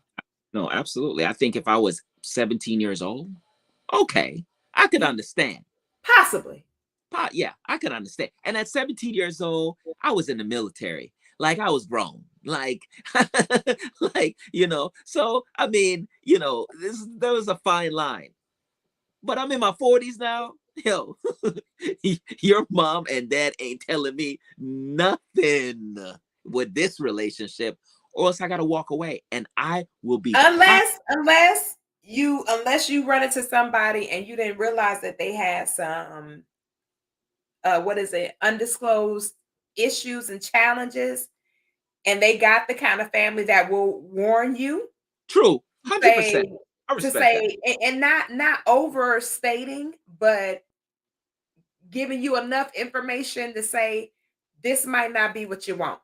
No, absolutely. I think if I was 17 years old, okay, I could understand. Possibly. Yeah, I could understand. And at 17 years old, I was in the military. Like I was grown. Like, like, So I mean, there was a fine line. But I'm in my 40s now. Yo, your mom and dad ain't telling me nothing with this relationship, or else I gotta walk away, and I will be hot. Unless you run into somebody and you didn't realize that they had some what is it, undisclosed issues and challenges, and they got the kind of family that will warn you, True, say 100%. I to respect that. say and not overstating, but giving you enough information to say this might not be what you want.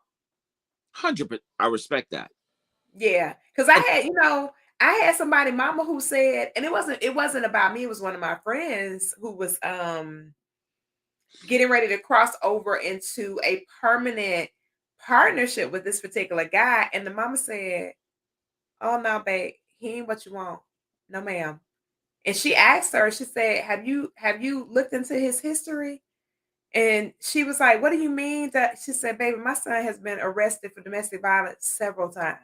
100%. I respect that. Yeah, because And I had somebody mama who said, and it wasn't about me, it was one of my friends who was getting ready to cross over into a permanent partnership with this particular guy, and the mama said, "Oh no, babe, he ain't what you want. No, ma'am." And she asked her, she said, "Have you looked into his history?" And she was like, "What do you mean?" That she said, "Baby, my son has been arrested for domestic violence several times."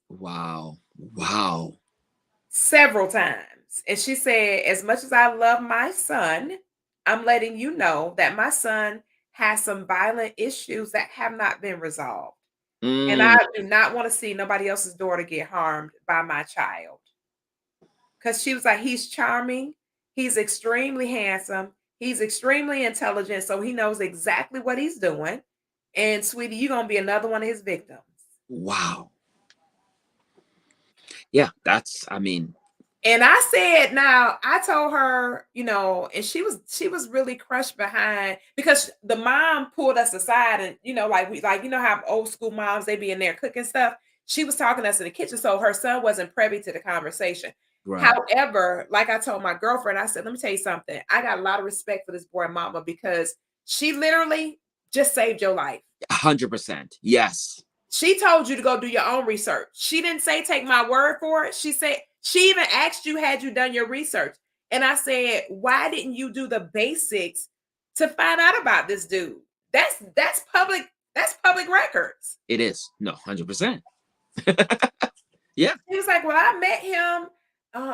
wow, wow. Several times. And she said, "As much as I love my son, I'm letting you know that my son has some violent issues that have not been resolved. And I Mm, do not want to see nobody else's daughter get harmed by my child." Because she was like, "He's charming, he's extremely handsome, he's extremely intelligent, so he knows exactly what he's doing. And sweetie, you're gonna be another one of his victims." wow. Yeah, I mean, And I said, now I told her, and she was really crushed behind, because the mom pulled us aside, and like how old school moms, they be in there cooking stuff. She was talking to us in the kitchen, so her son wasn't privy to the conversation. right. However, like I told my girlfriend, I said, "Let me tell you something. I got a lot of respect for this boy mama, because she literally just saved your life. 100%. Yes. She told you to go do your own research. She didn't say take my word for it. She said she even asked you, had you done your research? And I said, why didn't you do the basics to find out about this dude? That's public records." It is. No, 100%. Yeah. He was like, "Well, I met him.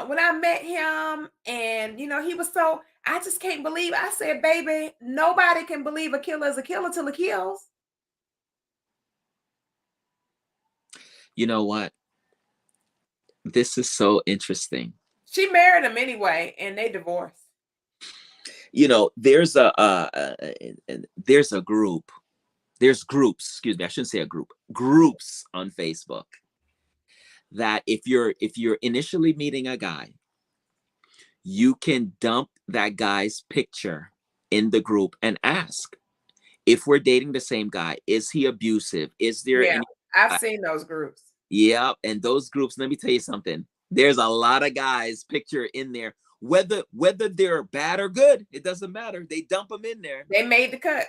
When I met him, and he was so, I just can't believe." I said, "Baby, nobody can believe a killer is a killer till he kills." You know what? This is so interesting. She married him anyway, and they divorced. There's there's a group. There's groups, excuse me, I shouldn't say a group. Groups on Facebook that if you're initially meeting a guy, you can dump that guy's picture in the group and ask, if we're dating the same guy, is he abusive? Is there Yeah, any I've seen those groups. Yeah, and those groups, let me tell you something. There's a lot of guys picture in there. Whether they're bad or good, it doesn't matter. They dump them in there. They made the cut.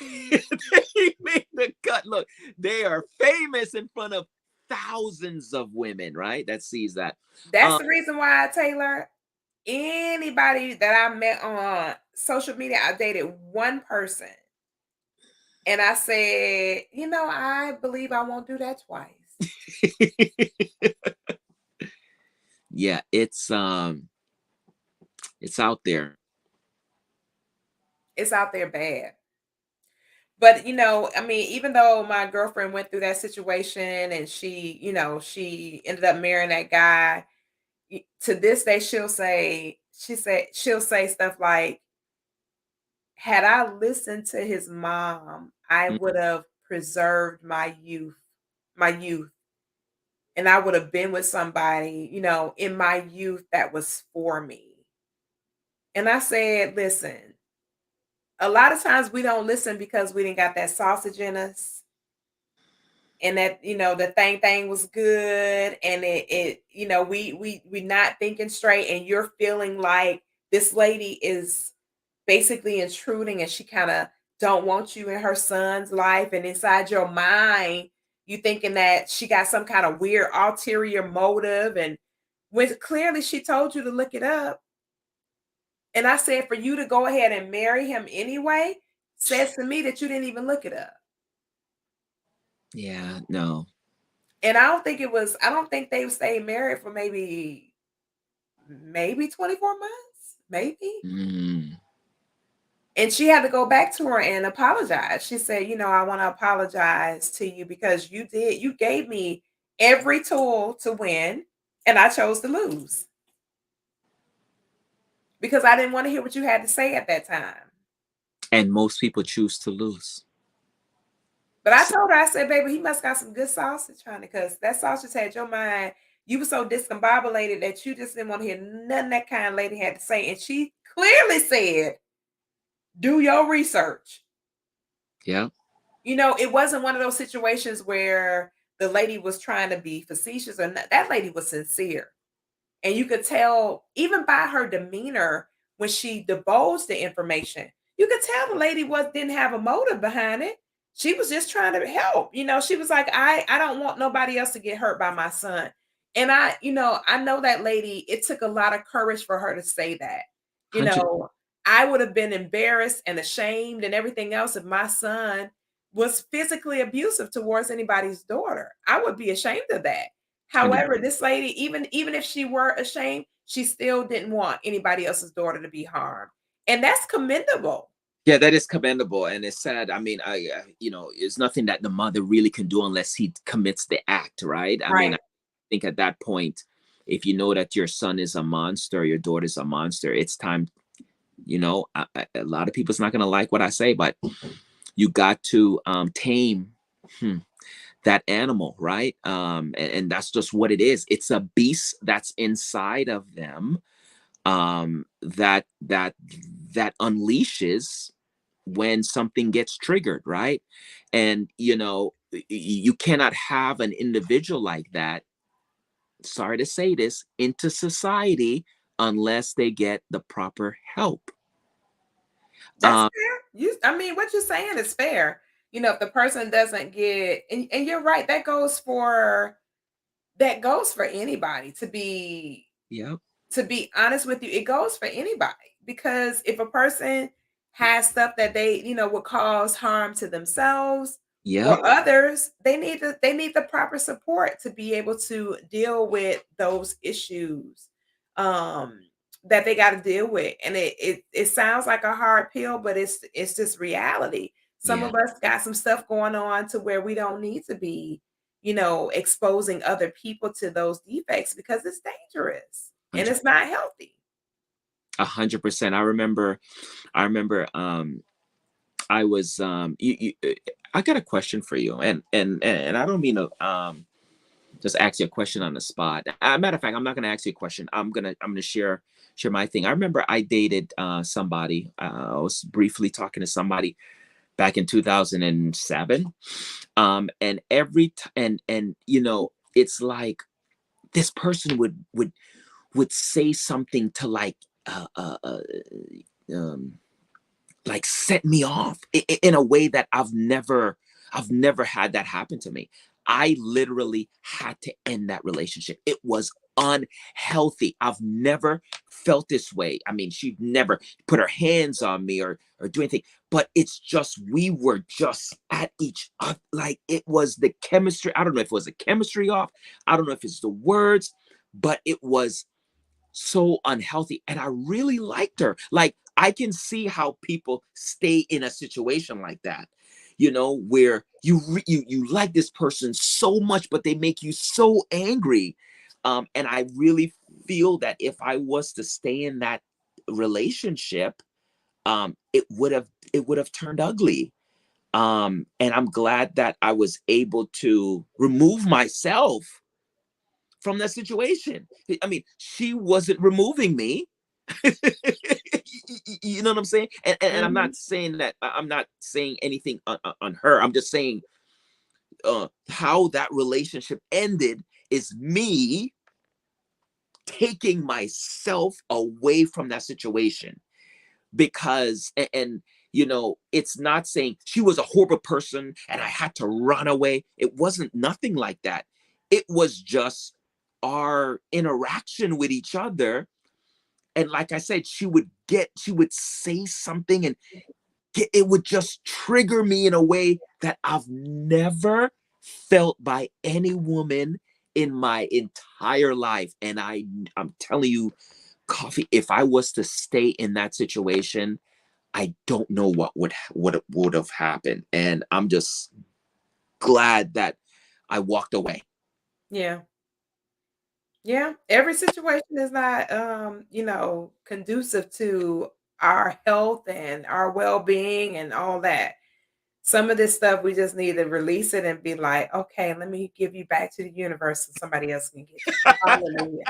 They made the cut. Look, they are famous in front of thousands of women, right? That sees that. That's Um, the reason why, Taylor, anybody that I met on social media, I dated one person. And I said, I believe I won't do that twice. yeah, it's out there. It's out there bad. But, I mean, even though my girlfriend went through that situation and she ended up marrying that guy, to this day she'll say stuff like, had I listened to his mom, I Mm. would have preserved my youth, and I would have been with somebody, in my youth that was for me. And I said, listen, a lot of times we don't listen because we didn't got that sausage in us, and that, the thing was good, and we not thinking straight, and you're feeling like this lady is basically intruding, and she kind of don't want you in her son's life, and inside your mind you thinking that she got some kind of weird ulterior motive, and when clearly she told you to look it up. And I said, for you to go ahead and marry him anyway says to me that you didn't even look it up. Yeah, no. And I don't think they stayed married for maybe 24 months, maybe. Mm. And she had to go back to her and apologize. She said, I want to apologize to you because you gave me every tool to win, and I chose to lose because I didn't want to hear what you had to say at that time. And most people choose to lose. But I So, told her, I said, baby, he must got some good sausage, honey, because that sausage had your mind. You were so discombobulated that you just didn't want to hear nothing that kind lady had to say. And she clearly said, do your research. yeah, It wasn't one of those situations where the lady was trying to be facetious or not. That lady was sincere. And you could tell even by her demeanor when she divulged the information, you could tell the lady didn't have a motive behind it. She was just trying to help. She was like, I don't want nobody else to get hurt by my son. And I know that lady, it took a lot of courage for her to say that. You 100. know, I would have been embarrassed and ashamed and everything else if my son was physically abusive towards anybody's daughter. I would be ashamed of that. 100. However, this lady, even if she were ashamed, she still didn't want anybody else's daughter to be harmed. And that's commendable. Yeah, that is commendable, and it's sad. I mean, there's nothing that the mother really can do unless he commits the act, right? I mean, I Right. think at that point, if you know that your son is a monster, your daughter's a monster, it's time. A lot of people's not gonna like what I say, but you got to tame hmm, that animal, right? And that's just what it is. It's a beast that's inside of them, that unleashes when something gets triggered, right? And you cannot have an individual like that, sorry to say this, into society unless they get the proper help. That's fair. I mean, what you're saying is fair. If the person doesn't get, and you're right, that goes for anybody Yep. to be honest with you, it goes for anybody because if a person has stuff that they, would cause harm to themselves Yep. or others, they need the proper support to be able to deal with those issues um that they got to deal with. And it sounds like a hard pill, but it's just reality. Some Yeah. of us got some stuff going on to where we don't need to be exposing other people to those defects because it's dangerous and 100. it's not healthy. 100%. I remember I was I got a question for you, and I don't mean to just ask you a question on the spot. Matter of fact, I'm not gonna ask you a question. I'm gonna share my thing. I remember I dated somebody. I was briefly talking to somebody back in 2007. And and it's like this person would say something to um like set me off in a way that I've never had that happen to me. I literally had to end that relationship. It was unhealthy. I've never felt this way. I mean, she'd never put her hands on me or do anything, but it's just we were just at each other. Like it was the chemistry. I don't know if it was the chemistry off. I don't know if it's the words, but it was so unhealthy, and I really liked her. Like I can see how people stay in a situation like that, you know, where you like this person so much, but they make you so angry. And I really feel that if I was to stay in that relationship, it would have turned ugly. And I'm glad that I was able to remove myself from that situation. I mean, she wasn't removing me. You know what I'm saying? And I'm Mhm. not saying that, I'm not saying anything on her. I'm just saying how that relationship ended is me taking myself away from that situation. Because and you know, it's not saying she was a horrible person and I had to run away. It wasn't nothing like that. It was just our interaction with each other. And like I said, she would say something, and it would just trigger me in a way that I've never felt by any woman in my entire life. And I'm telling you, Coffee, if I was to stay in that situation, I don't know what would have happened. And I'm just glad that I walked away. Yeah. Yeah. Every situation is not, conducive to our health and our well-being and all that. Some of this stuff we just need to release it and be like, okay, let me give you back to the universe so somebody else can get you. Hallelujah.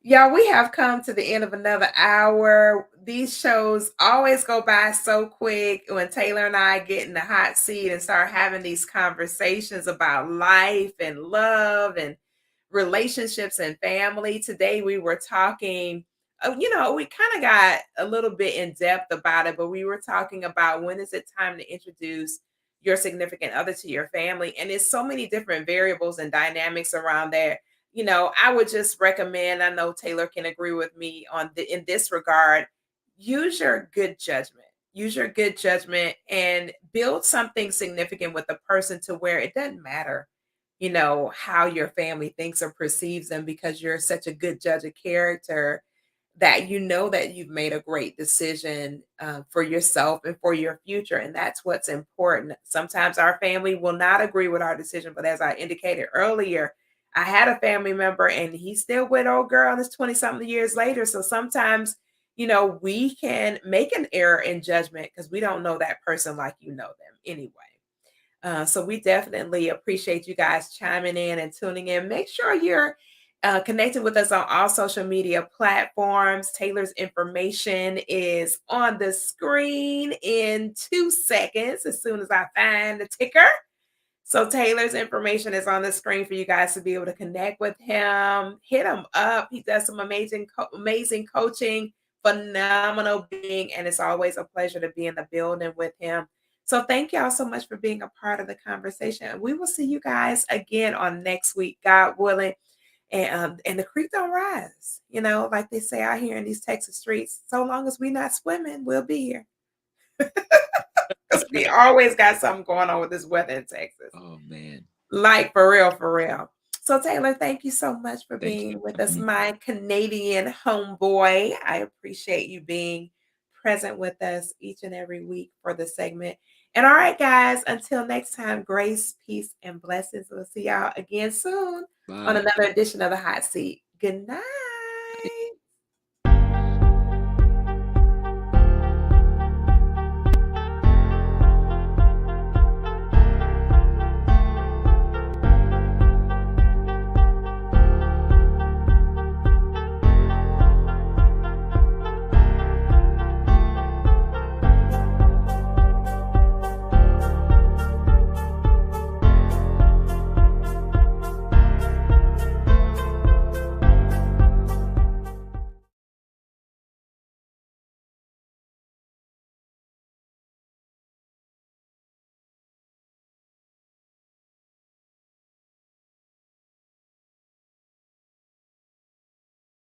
Y'all, we have come to the end of another hour. These shows always go by so quick when Taylor and I get in the hot seat and start having these conversations about life and love and relationships and family. Today we were talking, we kind of got a little bit in depth about it, but we were talking about when is it time to introduce your significant other to your family. And there's so many different variables and dynamics around there. I would just recommend, I know Taylor can agree with me in this regard, use your good judgment. Use your good judgment and build something significant with the person to where it doesn't matter, how your family thinks or perceives them because you're such a good judge of character that you know that you've made a great decision for yourself and for your future. And that's what's important. Sometimes our family will not agree with our decision, but as I indicated earlier, I had a family member and he's still with old girl and it's 20 something years later. So sometimes, we can make an error in judgment because we don't know that person like you know them anyway. So we definitely appreciate you guys chiming in and tuning in. Make sure you're connected with us on all social media platforms. Taylor's information is on the screen in 2 seconds as soon as I find the ticker. So Taylor's information is on the screen for you guys to be able to connect with him. Hit him up. He does some amazing coaching, phenomenal being, and it's always a pleasure to be in the building with him. So thank y'all so much for being a part of the conversation. We will see you guys again on next week, God willing. And the creek don't rise, like they say out here in these Texas streets. So long as we not swimming, we'll be here. Because we always got something going on with this weather in Texas. Oh man. Like for real, for real. So Taylor, thank you so much for Thank you being with for having us, me. my Canadian homeboy. I appreciate you being present with us each and every week for the segment. And all right, guys, until next time, grace, peace, and blessings. We'll see y'all again soon on Bye. another edition of the Hot Seat. Good night.